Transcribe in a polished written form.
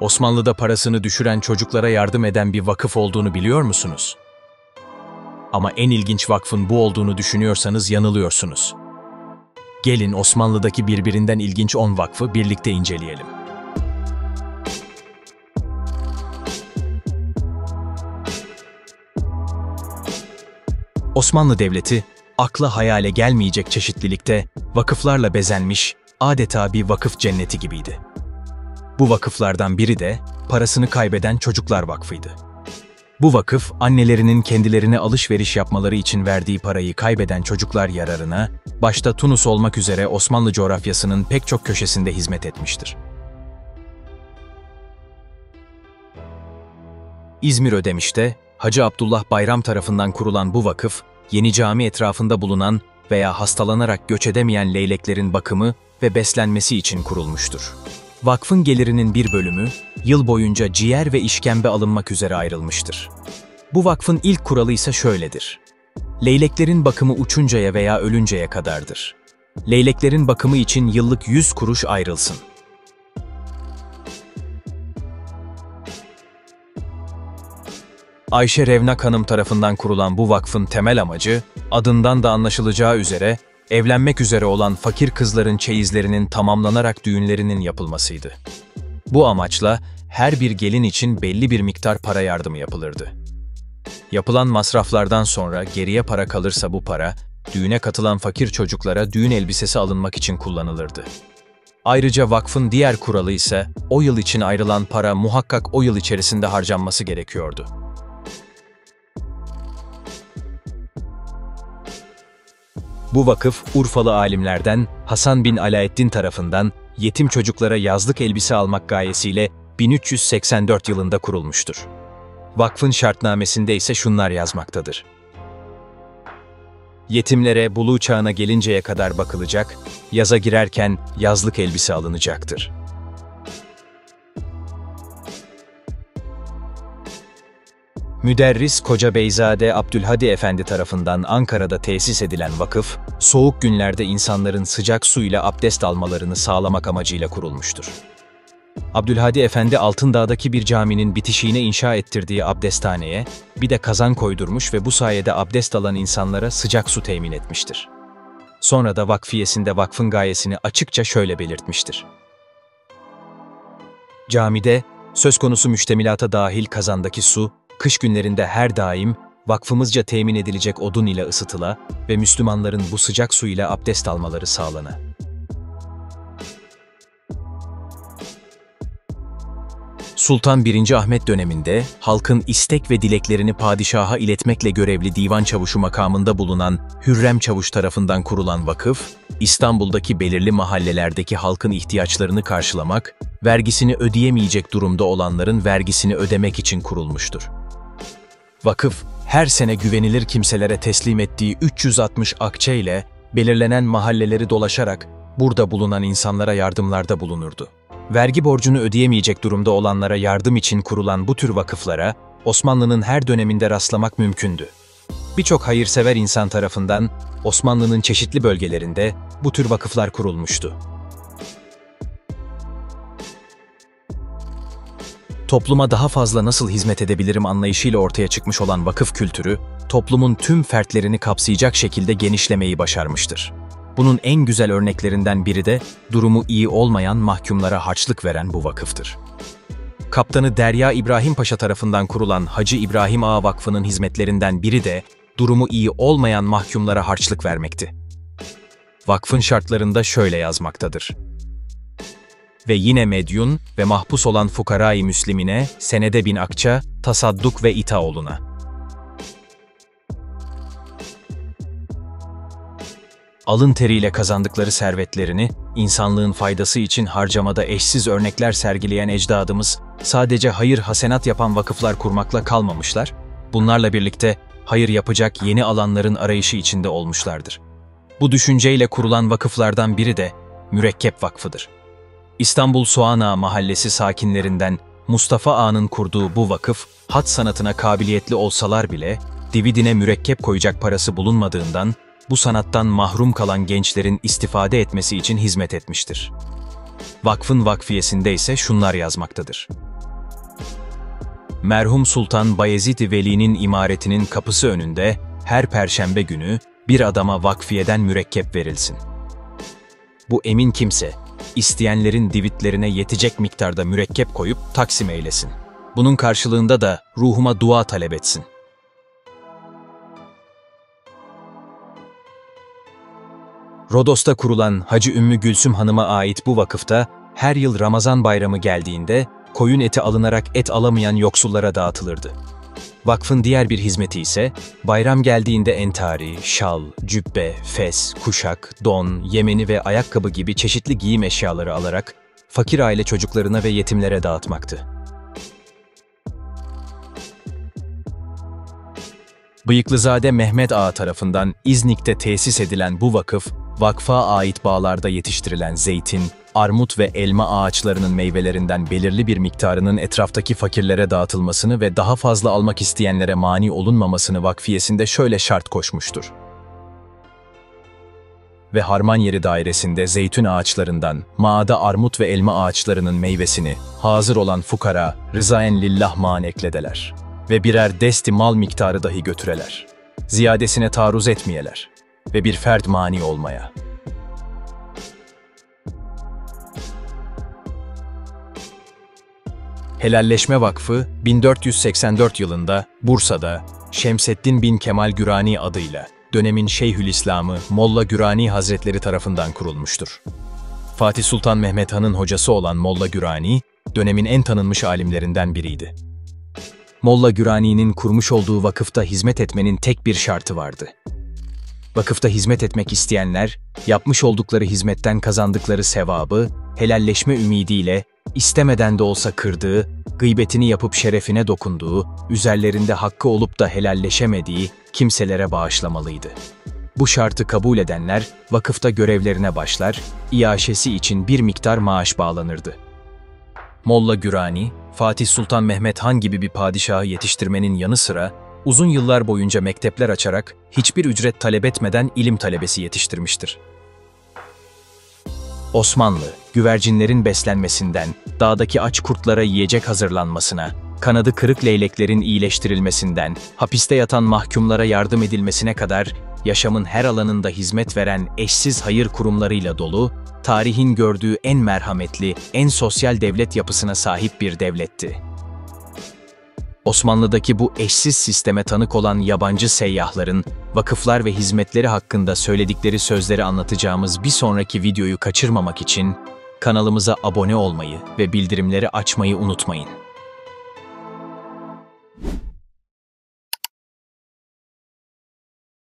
Osmanlı'da parasını düşüren çocuklara yardım eden bir vakıf olduğunu biliyor musunuz? Ama en ilginç vakfın bu olduğunu düşünüyorsanız yanılıyorsunuz. Gelin Osmanlı'daki birbirinden ilginç 10 vakfı birlikte inceleyelim. Osmanlı Devleti, akla hayale gelmeyecek çeşitlilikte vakıflarla bezenmiş, adeta bir vakıf cenneti gibiydi. Bu vakıflardan biri de parasını kaybeden Çocuklar Vakfı'ydı. Bu vakıf, annelerinin kendilerine alışveriş yapmaları için verdiği parayı kaybeden çocuklar yararına, başta Tunus olmak üzere Osmanlı coğrafyasının pek çok köşesinde hizmet etmiştir. İzmir Ödemiş'te, Hacı Abdullah Bayram tarafından kurulan bu vakıf, Yeni Cami etrafında bulunan veya hastalanarak göç edemeyen leyleklerin bakımı ve beslenmesi için kurulmuştur. Vakfın gelirinin bir bölümü, yıl boyunca ciğer ve işkembe alınmak üzere ayrılmıştır. Bu vakfın ilk kuralı ise şöyledir: leyleklerin bakımı uçuncaya veya ölünceye kadardır. Leyleklerin bakımı için yıllık 100 kuruş ayrılsın. Ayşe Revnak Hanım tarafından kurulan bu vakfın temel amacı, adından da anlaşılacağı üzere, evlenmek üzere olan fakir kızların çeyizlerinin tamamlanarak düğünlerinin yapılmasıydı. Bu amaçla her bir gelin için belli bir miktar para yardımı yapılırdı. Yapılan masraflardan sonra geriye para kalırsa bu para, düğüne katılan fakir çocuklara düğün elbisesi alınmak için kullanılırdı. Ayrıca vakfın diğer kuralı ise, o yıl için ayrılan para muhakkak o yıl içerisinde harcanması gerekiyordu. Bu vakıf, Urfalı alimlerden Hasan bin Alaeddin tarafından yetim çocuklara yazlık elbise almak gayesiyle 1384 yılında kurulmuştur. Vakfın şartnamesinde ise şunlar yazmaktadır: yetimlere buluğ çağına gelinceye kadar bakılacak, yaza girerken yazlık elbise alınacaktır. Müderris Koca Beyzade Abdülhadi Efendi tarafından Ankara'da tesis edilen vakıf, soğuk günlerde insanların sıcak su ile abdest almalarını sağlamak amacıyla kurulmuştur. Abdülhadi Efendi Altındağ'daki bir caminin bitişiğine inşa ettirdiği abdesthaneye bir de kazan koydurmuş ve bu sayede abdest alan insanlara sıcak su temin etmiştir. Sonra da vakfiyesinde vakfın gayesini açıkça şöyle belirtmiştir: camide, söz konusu müştemilata dahil kazandaki su, kış günlerinde her daim vakfımızca temin edilecek odun ile ısıtıla ve Müslümanların bu sıcak su ile abdest almaları sağlana. Sultan 1. Ahmet döneminde halkın istek ve dileklerini padişaha iletmekle görevli divan çavuşu makamında bulunan Hürrem Çavuş tarafından kurulan vakıf, İstanbul'daki belirli mahallelerdeki halkın ihtiyaçlarını karşılamak, vergisini ödeyemeyecek durumda olanların vergisini ödemek için kurulmuştur. Vakıf, her sene güvenilir kimselere teslim ettiği 360 akçe ile belirlenen mahalleleri dolaşarak burada bulunan insanlara yardımlarda bulunurdu. Vergi borcunu ödeyemeyecek durumda olanlara yardım için kurulan bu tür vakıflara Osmanlı'nın her döneminde rastlamak mümkündü. Birçok hayırsever insan tarafından Osmanlı'nın çeşitli bölgelerinde bu tür vakıflar kurulmuştu. Topluma daha fazla nasıl hizmet edebilirim anlayışıyla ortaya çıkmış olan vakıf kültürü, toplumun tüm fertlerini kapsayacak şekilde genişlemeyi başarmıştır. Bunun en güzel örneklerinden biri de durumu iyi olmayan mahkumlara harçlık veren bu vakıftır. Kaptanı Derya İbrahim Paşa tarafından kurulan Hacı İbrahim Ağa Vakfı'nın hizmetlerinden biri de durumu iyi olmayan mahkumlara harçlık vermekti. Vakfın şartlarında şöyle yazmaktadır: ve yine medyun ve mahpus olan fukara-i müslimine senede 1000 akça, tasadduk ve itaoluna. Alın teriyle kazandıkları servetlerini, insanlığın faydası için harcamada eşsiz örnekler sergileyen ecdadımız, sadece hayır hasenat yapan vakıflar kurmakla kalmamışlar, bunlarla birlikte hayır yapacak yeni alanların arayışı içinde olmuşlardır. Bu düşünceyle kurulan vakıflardan biri de Mürekkep Vakfı'dır. İstanbul Soğanağı Mahallesi sakinlerinden Mustafa Ağa'nın kurduğu bu vakıf, hat sanatına kabiliyetli olsalar bile, dividine mürekkep koyacak parası bulunmadığından, bu sanattan mahrum kalan gençlerin istifade etmesi için hizmet etmiştir. Vakfın vakfiyesinde ise şunlar yazmaktadır. Merhum Sultan Bayezid-i Veli'nin imaretinin kapısı önünde her perşembe günü bir adama vakfiyeden mürekkep verilsin. Bu emin kimse, isteyenlerin divitlerine yetecek miktarda mürekkep koyup taksim eylesin. Bunun karşılığında da ruhuma dua talep etsin. Rodos'ta kurulan Hacı Ümmü Gülsüm Hanım'a ait bu vakıfta her yıl Ramazan bayramı geldiğinde koyun eti alınarak et alamayan yoksullara dağıtılırdı. Vakfın diğer bir hizmeti ise bayram geldiğinde entari, şal, cübbe, fes, kuşak, don, yemeni ve ayakkabı gibi çeşitli giyim eşyaları alarak fakir aile çocuklarına ve yetimlere dağıtmaktı. Bıyıklızade Mehmet Ağa tarafından İznik'te tesis edilen bu vakıf, vakfa ait bağlarda yetiştirilen zeytin, armut ve elma ağaçlarının meyvelerinden belirli bir miktarının etraftaki fakirlere dağıtılmasını ve daha fazla almak isteyenlere mani olunmamasını vakfiyesinde şöyle şart koşmuştur. Ve Harmanyeri dairesinde zeytun ağaçlarından, maada armut ve elma ağaçlarının meyvesini, hazır olan fukara, rızaen lillah man ekledeler. Ve birer desti mal miktarı dahi götüreler. Ziyadesine taarruz etmeyeler. Ve bir fert mani olmaya. Helalleşme Vakfı, 1484 yılında Bursa'da Şemseddin bin Kemal Gürani adıyla dönemin Şeyhülislam'ı Molla Gürani Hazretleri tarafından kurulmuştur. Fatih Sultan Mehmet Han'ın hocası olan Molla Gürani, dönemin en tanınmış alimlerinden biriydi. Molla Gürani'nin kurmuş olduğu vakıfta hizmet etmenin tek bir şartı vardı. Vakıfta hizmet etmek isteyenler, yapmış oldukları hizmetten kazandıkları sevabı, helalleşme ümidiyle, istemeden de olsa kırdığı, gıybetini yapıp şerefine dokunduğu, üzerlerinde hakkı olup da helalleşemediği kimselere bağışlamalıydı. Bu şartı kabul edenler, vakıfta görevlerine başlar, iaşesi için bir miktar maaş bağlanırdı. Molla Gürani, Fatih Sultan Mehmet Han gibi bir padişahı yetiştirmenin yanı sıra, uzun yıllar boyunca mektepler açarak hiçbir ücret talep etmeden ilim talebesi yetiştirmiştir. Osmanlı, güvercinlerin beslenmesinden, dağdaki aç kurtlara yiyecek hazırlanmasına, kanadı kırık leyleklerin iyileştirilmesinden, hapiste yatan mahkumlara yardım edilmesine kadar yaşamın her alanında hizmet veren eşsiz hayır kurumlarıyla dolu, tarihin gördüğü en merhametli, en sosyal devlet yapısına sahip bir devletti. Osmanlı'daki bu eşsiz sisteme tanık olan yabancı seyyahların, vakıflar ve hizmetleri hakkında söyledikleri sözleri anlatacağımız bir sonraki videoyu kaçırmamak için kanalımıza abone olmayı ve bildirimleri açmayı unutmayın.